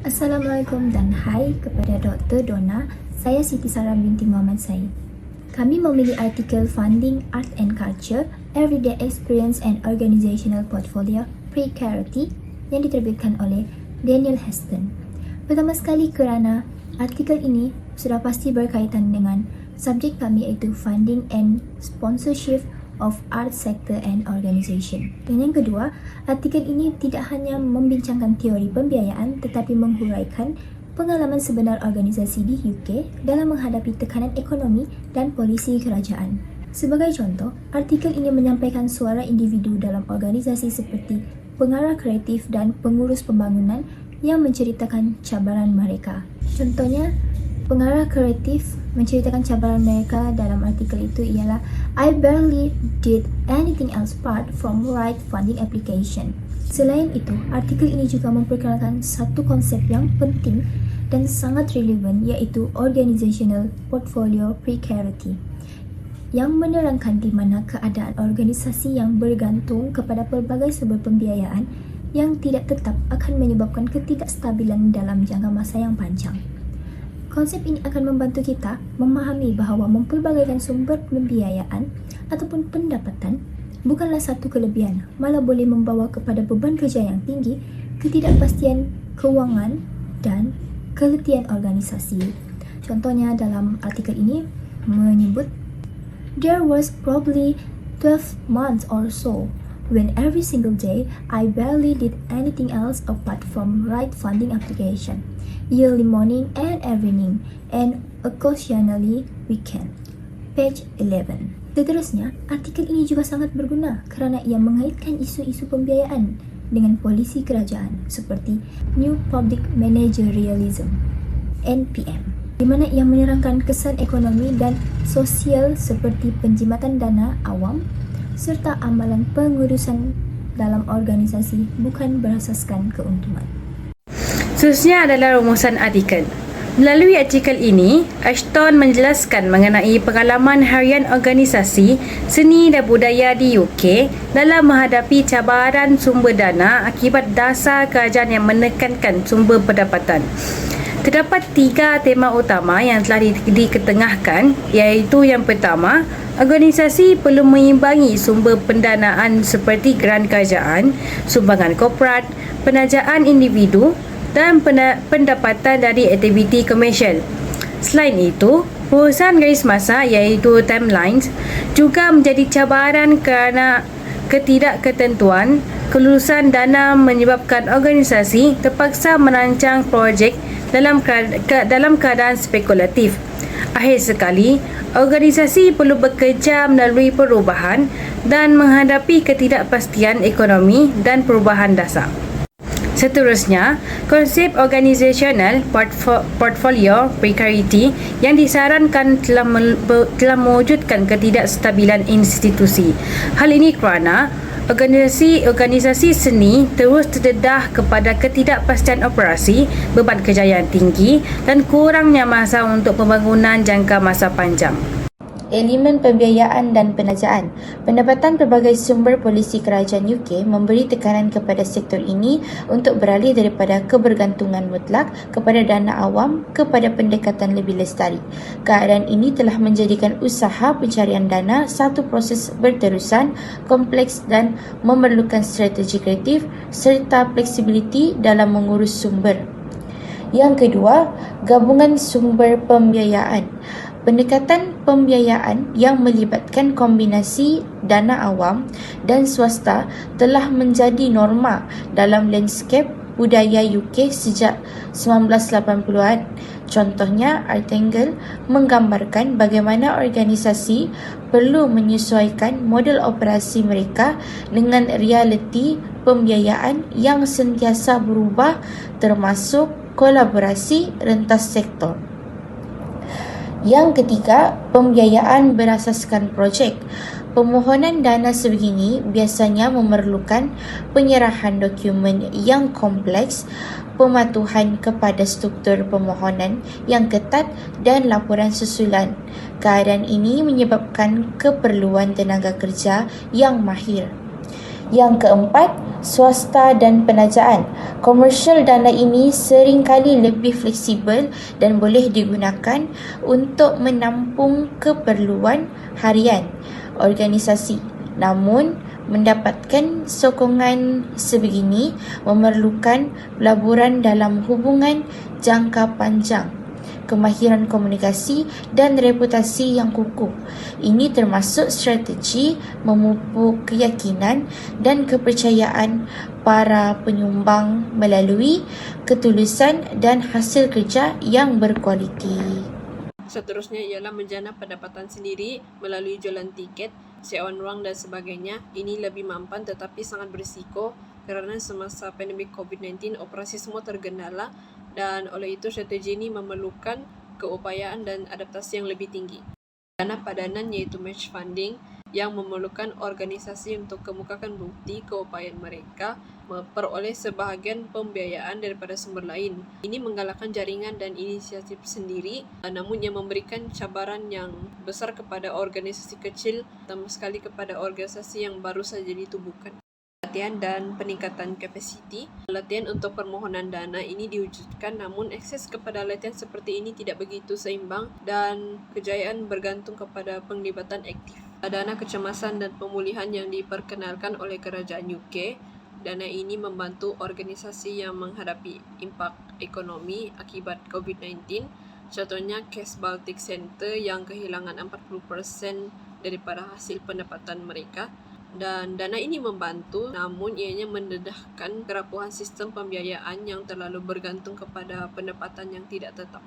Assalamualaikum dan hai kepada Dr. Donna. Saya Siti Sarah binti Muhammad Said. Kami memilih artikel Funding Art and Culture, Everyday Experience and Organizational Portfolio, Precarity yang diterbitkan oleh Daniel Heston. Pertama sekali kerana artikel ini sudah pasti berkaitan dengan subjek kami iaitu Funding and Sponsorship of Art Sector and Organization. Dan yang kedua, artikel ini tidak hanya membincangkan teori pembiayaan tetapi menghuraikan pengalaman sebenar organisasi di UK dalam menghadapi tekanan ekonomi dan polisi kerajaan. Sebagai contoh, artikel ini menyampaikan suara individu dalam organisasi seperti pengarah kreatif dan pengurus pembangunan yang menceritakan cabaran mereka. Contohnya, pengarah kreatif menceritakan cabaran mereka dalam artikel itu ialah I barely did anything else apart from right funding application. Selain itu, artikel ini juga memperkenalkan satu konsep yang penting dan sangat relevan iaitu Organizational Portfolio Precarity yang menerangkan di mana keadaan organisasi yang bergantung kepada pelbagai sumber pembiayaan yang tidak tetap akan menyebabkan ketidakstabilan dalam jangka masa yang panjang. Konsep ini akan membantu kita memahami bahawa mempelbagaikan sumber pembiayaan ataupun pendapatan bukanlah satu kelebihan, malah boleh membawa kepada beban kerja yang tinggi, ketidakpastian kewangan dan keletihan organisasi. Contohnya dalam artikel ini menyebut, There was probably 12 months or so when every single day I barely did anything else apart from write funding application. Yearly morning and evening, and occasionally weekend. Page 11. Seterusnya, artikel ini juga sangat berguna kerana ia mengaitkan isu-isu pembiayaan dengan polisi kerajaan seperti New Public Managerialism, NPM, di mana ia menerangkan kesan ekonomi dan sosial seperti penjimatan dana awam serta amalan pengurusan dalam organisasi bukan berasaskan keuntungan. Seterusnya adalah rumusan artikel. Melalui artikel ini, Ashton menjelaskan mengenai pengalaman harian organisasi seni dan budaya di UK dalam menghadapi cabaran sumber dana akibat dasar kerajaan yang menekankan sumber pendapatan. Terdapat 3 tema utama yang telah diketengahkan, iaitu yang pertama, organisasi perlu mengimbangi sumber pendanaan seperti geran kerajaan, sumbangan korporat, penajaan individu dan pendapatan dari aktiviti komersial. Selain itu, urusan garis masa iaitu timelines juga menjadi cabaran kerana ketidakketentuan kelulusan dana menyebabkan organisasi terpaksa merancang projek dalam keadaan spekulatif. Akhir sekali, organisasi perlu bekerja melalui perubahan dan menghadapi ketidakpastian ekonomi dan perubahan dasar. Seterusnya, konsep Organizational Portfolio Precarity yang disarankan telah mewujudkan ketidakstabilan institusi. Hal ini kerana organisasi seni terus terdedah kepada ketidakpastian operasi, beban kerja yang tinggi dan kurangnya masa untuk pembangunan jangka masa panjang. Elemen pembiayaan dan penajaan. Pendapatan pelbagai sumber polisi kerajaan UK memberi tekanan kepada sektor ini untuk beralih daripada kebergantungan mutlak kepada dana awam kepada pendekatan lebih lestari. Keadaan ini telah menjadikan usaha pencarian dana satu proses berterusan, kompleks dan memerlukan strategi kreatif serta fleksibiliti dalam mengurus sumber. Yang kedua, gabungan sumber pembiayaan. Pendekatan pembiayaan yang melibatkan kombinasi dana awam dan swasta telah menjadi norma dalam landscape budaya UK sejak 1980-an. Contohnya, Artangle menggambarkan bagaimana organisasi perlu menyesuaikan model operasi mereka dengan realiti pembiayaan yang sentiasa berubah termasuk kolaborasi rentas sektor. Yang ketiga, pembiayaan berasaskan projek. Permohonan dana sebegini biasanya memerlukan penyerahan dokumen yang kompleks, pematuhan kepada struktur permohonan yang ketat dan laporan susulan. Keadaan ini menyebabkan keperluan tenaga kerja yang mahir. Yang keempat, swasta dan penajaan. Komersial dana ini seringkali lebih fleksibel dan boleh digunakan untuk menampung keperluan harian organisasi. Namun, mendapatkan sokongan sebegini memerlukan pelaburan dalam hubungan jangka panjang, kemahiran komunikasi dan reputasi yang kukuh. Ini termasuk strategi memupuk keyakinan dan kepercayaan para penyumbang melalui ketulusan dan hasil kerja yang berkualiti. Seterusnya ialah menjana pendapatan sendiri melalui jualan tiket, sewaan ruang dan sebagainya. Ini lebih mampan tetapi sangat berisiko kerana semasa pandemik COVID-19 operasi semua tergendala dan oleh itu strategi ini memerlukan keupayaan dan adaptasi yang lebih tinggi. Dana padanan iaitu match funding yang memerlukan organisasi untuk kemukakan bukti keupayaan mereka memperoleh sebahagian pembiayaan daripada sumber lain. Ini menggalakkan jaringan dan inisiatif sendiri, namun ia memberikan cabaran yang besar kepada organisasi kecil, terutama sekali kepada organisasi yang baru saja ditubuhkan. Latihan dan peningkatan kapasiti. Latihan untuk permohonan dana ini diwujudkan, namun akses kepada latihan seperti ini tidak begitu seimbang dan kejayaan bergantung kepada penglibatan aktif. Dana kecemasan dan pemulihan yang diperkenalkan oleh kerajaan UK. Dana ini membantu organisasi yang menghadapi impak ekonomi akibat COVID-19. Contohnya Kes Baltic Center yang kehilangan 40% daripada hasil pendapatan mereka. Dan dana ini membantu, namun ianya mendedahkan kerapuhan sistem pembiayaan yang terlalu bergantung kepada pendapatan yang tidak tetap.